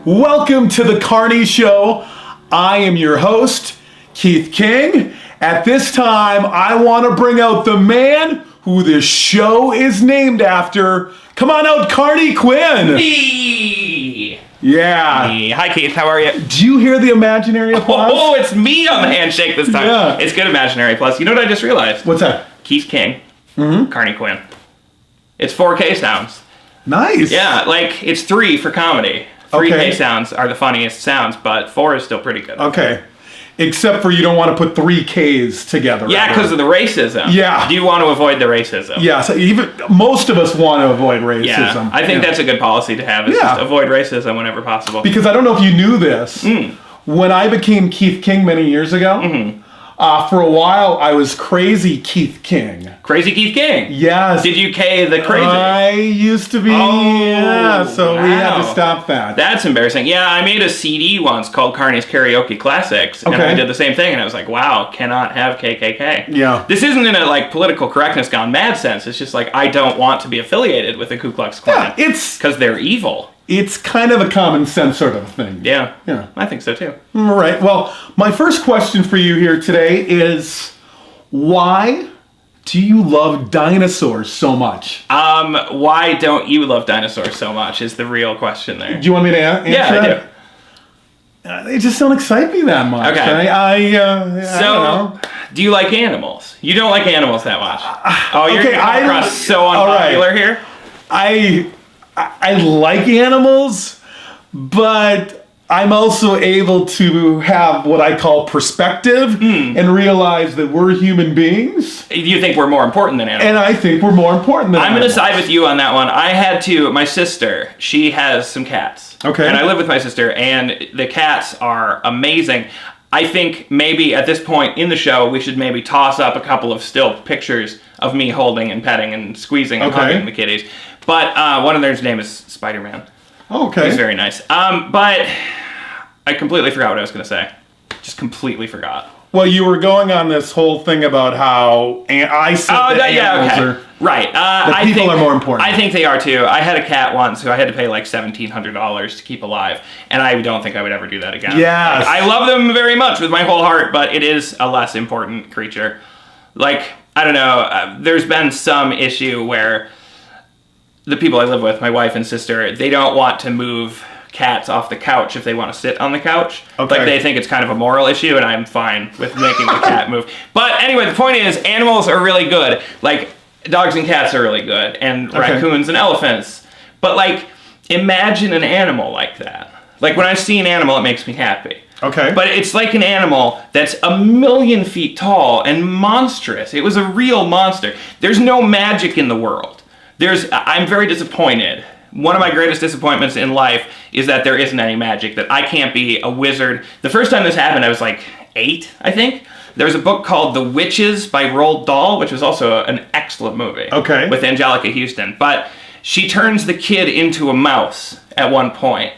Welcome to the Kearney Show. I am your host, Keith King. At this time, I want to bring out the man who this show is named after. Come on out, Kearney Quinn. Me. Yeah. Me. Hi, Keith. How are you? Do you hear the imaginary applause? Oh, it's me on the handshake this time. Yeah. It's good imaginary. Plus, you know what I just realized? What's that? Keith King. Kearney Quinn. It's 4 K sounds. Nice. Yeah, like it's 3 for comedy. 3 Okay. K sounds are the funniest sounds, but 4 is still pretty good. Okay. Except for you don't want to put 3 Ks together. Yeah, because of the racism. Yeah. Do you want to avoid the racism? Yeah, so even most of us want to avoid racism. Yeah, I think that's a good policy to have, is just avoid racism whenever possible. Because I don't know if you knew this. When I became Keith King many years ago, for a while I was Crazy Keith King. Crazy Keith King? Yes. Did you K the crazy? I used to be, so we had to stop that. That's embarrassing. Yeah, I made a CD once called Kearney's Karaoke Classics, and I did the same thing, and I was like, wow, cannot have KKK. Yeah. This isn't in a, like, political correctness gone mad sense. It's just like, I don't want to be affiliated with the Ku Klux Klan. Yeah, it's because they're evil. It's kind of a common sense sort of thing. Yeah. Yeah. I think so, too. All right. Well, my first question for you here today is, why do you love dinosaurs so much? Why don't you love dinosaurs so much is the real question there. Do you want me to answer Yeah, I that? They just don't excite me that much. Okay. I don't know. Do you like animals? You don't like animals that much. Oh, you're okay, going to come across so unpopular here? I like animals, but I'm also able to have what I call perspective and realize that we're human beings. You think we're more important than animals? And I think we're more important than I'm animals. going to side with you on that one. I had to, my sister, she has some cats. Okay. And I live with my sister, and the cats are amazing. I think maybe at this point in the show, we should maybe toss up a couple of still pictures of me holding and petting and squeezing and hugging the kitties. But one of their name is Spider-Man. Oh, okay. He's very nice. But I completely forgot what I was going to say. Just completely forgot. Well, you were going on this whole thing about how I said that animals are... Right. That people are more important. I think they are too. I had a cat once who I had to pay like $1,700 to keep alive, and I don't think I would ever do that again. Yes. Like, I love them very much with my whole heart, but it is a less important creature. Like, I don't know, there's been some issue where the people I live with, my wife and sister, they don't want to move cats off the couch if they want to sit on the couch. Okay. Like, they think it's kind of a moral issue, and I'm fine with making the cat move. But anyway, the point is, animals are really good. Like, dogs and cats are really good, and raccoons and elephants. But, like, imagine an animal like that. Like, when I see an animal, it makes me happy. Okay. But it's like an animal that's 1,000,000 feet tall and monstrous. It was a real monster. There's no magic in the world. I'm very disappointed. One of my greatest disappointments in life is that there isn't any magic, that I can't be a wizard. The first time this happened, I was like 8, I think. There was a book called The Witches by Roald Dahl, which was also an excellent movie. Okay. With Angelica Houston. But she turns the kid into a mouse at one point.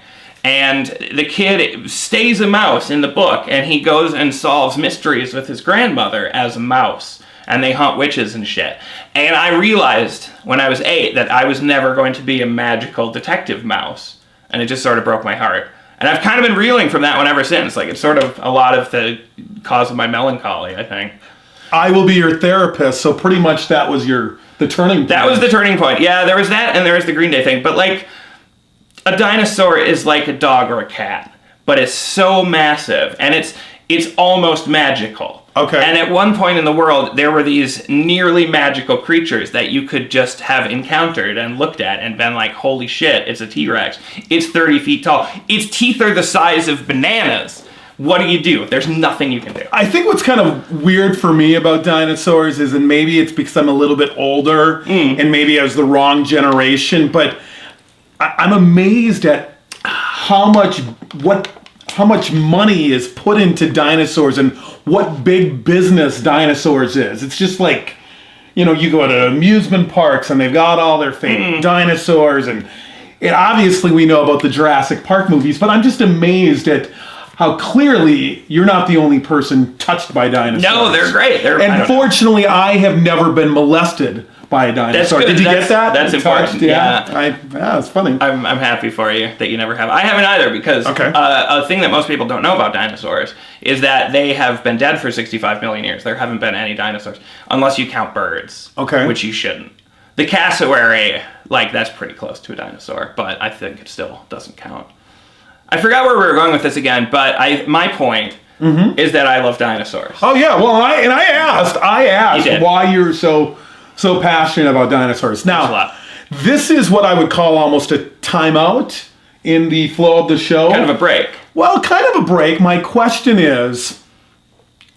And the kid stays a mouse in the book, and he goes and solves mysteries with his grandmother as a mouse. And they hunt witches and shit. And I realized when I was 8 that I was never going to be a magical detective mouse. And it just sort of broke my heart. And I've kind of been reeling from that one ever since. Like, it's sort of a lot of the cause of my melancholy, I think. I will be your therapist, so pretty much that was the turning point. That was the turning point. Yeah, there was that, and there was the Green Day thing. But, like, a dinosaur is like a dog or a cat. But it's so massive, and it's almost magical. Okay. And at one point in the world, there were these nearly magical creatures that you could just have encountered and looked at and been like, holy shit, it's a T-Rex. It's 30 feet tall. Its teeth are the size of bananas. What do you do? There's nothing you can do. I think what's kind of weird for me about dinosaurs is, and maybe it's because I'm a little bit older and maybe I was the wrong generation, but I'm amazed at how much money is put into dinosaurs and what big business dinosaurs is. It's just like, you know, you go to amusement parks and they've got all their fake dinosaurs, and obviously we know about the Jurassic Park movies, but I'm just amazed at how clearly you're not the only person touched by dinosaurs. No, they're great. And fortunately, I have never been molested by a dinosaur. That's good. Did you get that? That's important. Yeah, it's funny. I'm happy for you that you never have. I haven't either because a thing that most people don't know about dinosaurs is that they have been dead for 65 million years. There haven't been any dinosaurs, unless you count birds, which you shouldn't. The cassowary, like, that's pretty close to a dinosaur, but I think it still doesn't count. I forgot where we were going with this again, but my point is that I love dinosaurs. Oh yeah, well, I asked why you're so passionate about dinosaurs. Now, this is what I would call almost a timeout in the flow of the show. Kind of a break. Well, kind of a break. My question is,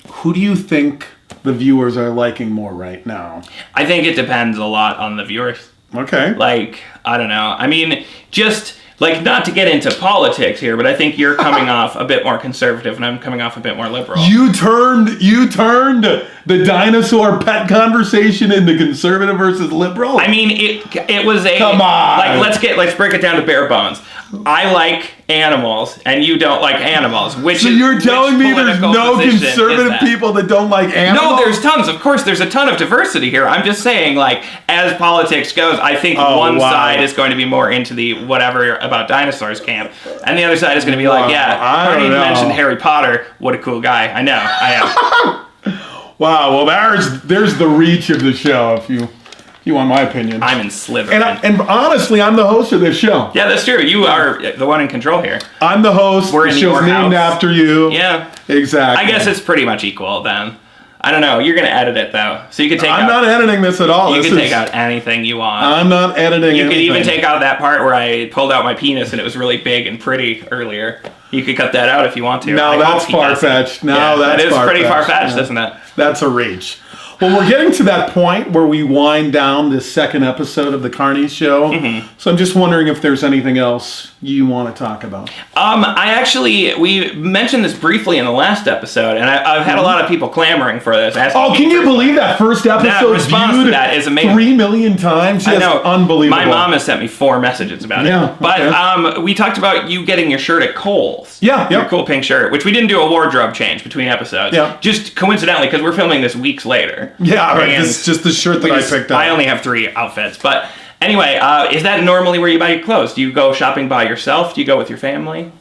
who do you think the viewers are liking more right now? I think it depends a lot on the viewers. Okay. Like, I don't know. I mean, just, like, not to get into politics here, but I think you're coming off a bit more conservative and I'm coming off a bit more liberal. You turned the dinosaur pet conversation into conservative versus liberal? I mean, it was a... Come on. Like, let's break it down to bare bones. I like animals, and you don't like animals. So you're telling me there's no conservative people that don't like animals? No, there's tons. Of course, there's a ton of diversity here. I'm just saying, like, as politics goes, I think one side is going to be more into the whatever about dinosaurs camp, and the other side is going to be like, Kearney mentioned Harry Potter. What a cool guy. I know. I am. Wow. Well, there's the reach of the show, if you want my opinion. I'm in Slytherin. And honestly, I'm the host of this show. Yeah, that's true. You are the one in control here. I'm the host. We're in your house. Named after you. Yeah. Exactly. I guess it's pretty much equal then. I don't know. You're going to edit it, though. So you can take I'm not editing this at all. You can take out anything you want. I'm not editing anything. You could even take out that part where I pulled out my penis and it was really big and pretty earlier. You could cut that out if you want to. No, that's far-fetched. That is pretty far-fetched, isn't it? That's a reach. Well, we're getting to that point where we wind down this second episode of the Kearney Show. So I'm just wondering if there's anything else you want to talk about. We mentioned this briefly in the last episode, and I've had a lot of people clamoring for this. Can you believe that first episode viewed that is amazing. 3 million times? I know. Unbelievable. My mom has sent me 4 messages about it. But we talked about you getting your shirt at Kohl's. Yeah. Your cool pink shirt, which we didn't do a wardrobe change between episodes. Yeah. Just coincidentally, because we're filming this weeks later. Yeah, right. This is just the shirt that I picked up. I only have 3 outfits, but anyway, is that normally where you buy your clothes? Do you go shopping by yourself? Do you go with your family?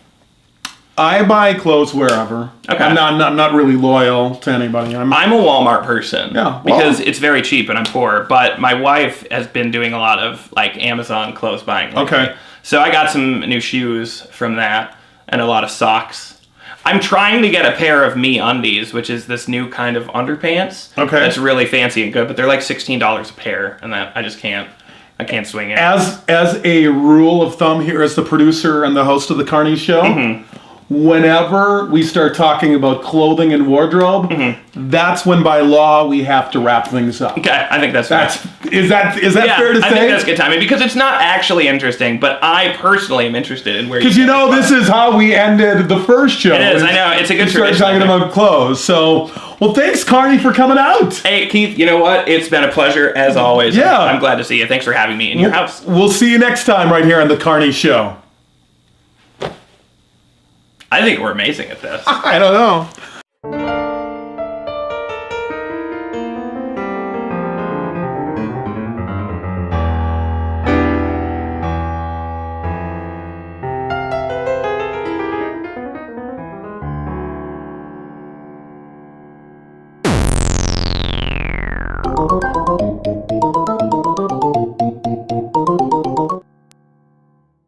I buy clothes wherever. Okay. I'm not really loyal to anybody. I'm a Walmart person. Yeah. Because it's very cheap and I'm poor. But my wife has been doing a lot of like Amazon clothes buying lately. Okay. So I got some new shoes from that and a lot of socks. I'm trying to get a pair of Me Undies, which is this new kind of underpants. Okay. That's really fancy and good, but they're like $16 a pair, and that I just can't. I can't swing it. As a rule of thumb here, as the producer and the host of the Kearney Show, whenever we start talking about clothing and wardrobe, that's when by law we have to wrap things up. Okay, I think that's fair. Is that fair to say? I think that's good timing because it's not actually interesting, but I personally am interested in where you. Because this is how we ended the first show. It is. I know it's a good tradition. We started talking about clothes. So, well, thanks, Kearney, for coming out. Hey, Keith. You know what? It's been a pleasure as always. Yeah, I'm glad to see you. Thanks for having me in your house. We'll see you next time right here on the Kearney Show. I think we're amazing at this. I don't know.